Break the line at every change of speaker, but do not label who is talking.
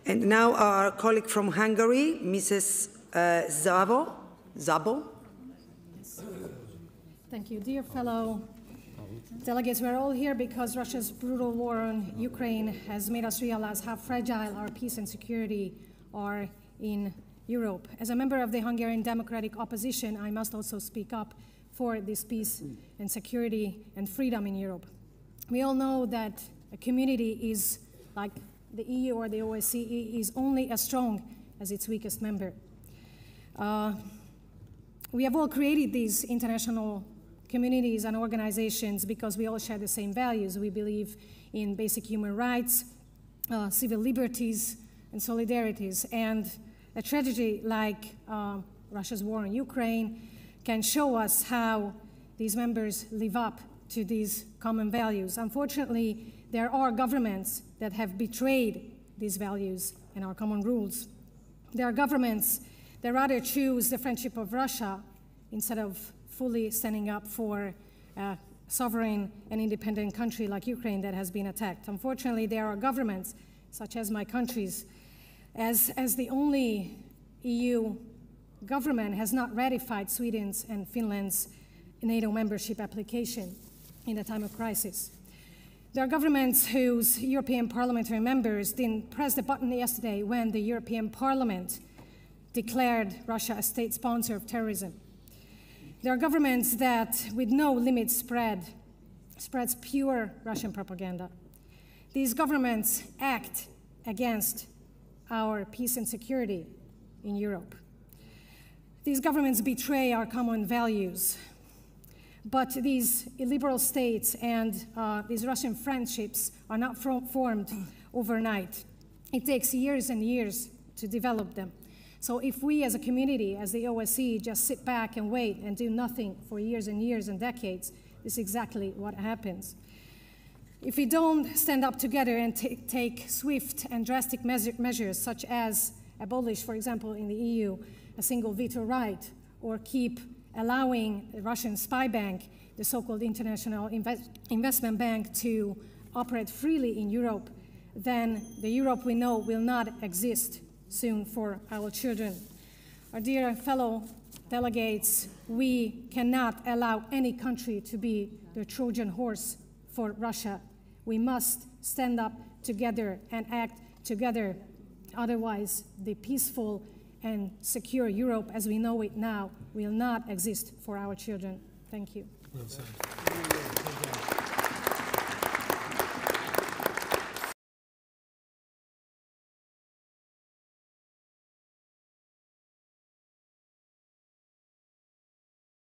And now our colleague from Hungary, Mrs. Szabó.
Thank you. Dear fellow delegates, we're all here because Russia's brutal war on Ukraine has made us realize how fragile our peace and security are in Europe. As a member of the Hungarian Democratic Opposition, I must also speak up for this peace and security and freedom in Europe. We all know that a community is, like the EU or the OSCE, is only as strong as its weakest member. We have all created these international communities and organizations because we all share the same values. We believe in basic human rights, civil liberties, and solidarities. And a tragedy like Russia's war on Ukraine can show us how these members live up to these common values. Unfortunately, there are governments that have betrayed these values and our common rules. There are governments that rather choose the friendship of Russia instead of fully standing up for a sovereign and independent country like Ukraine that has been attacked. Unfortunately, there are governments, such as my country's, as the only EU government has not ratified Sweden's and Finland's NATO membership application in a time of crisis. There are governments whose European parliamentary members didn't press the button yesterday when the European Parliament declared Russia a state sponsor of terrorism. There are governments that, with no limits, spreads pure Russian propaganda. These governments act against our peace and security in Europe. These governments betray our common values. But these illiberal states and these Russian friendships are not formed overnight. It takes years and years to develop them. So if we as a community, as the OSCE, just sit back and wait and do nothing for years and years and decades, this is exactly what happens. If we don't stand up together and take swift and drastic measures, such as abolish, for example, in the EU, a single veto right, or keep allowing the Russian spy bank, the so-called International Investment Bank, to operate freely in Europe, then the Europe we know will not exist soon for our children. Our dear fellow delegates, we cannot allow any country to be the Trojan horse for Russia. We must stand up together and act together. Otherwise, the peaceful and secure Europe as we know it now will not exist for our children. Thank you. Well said.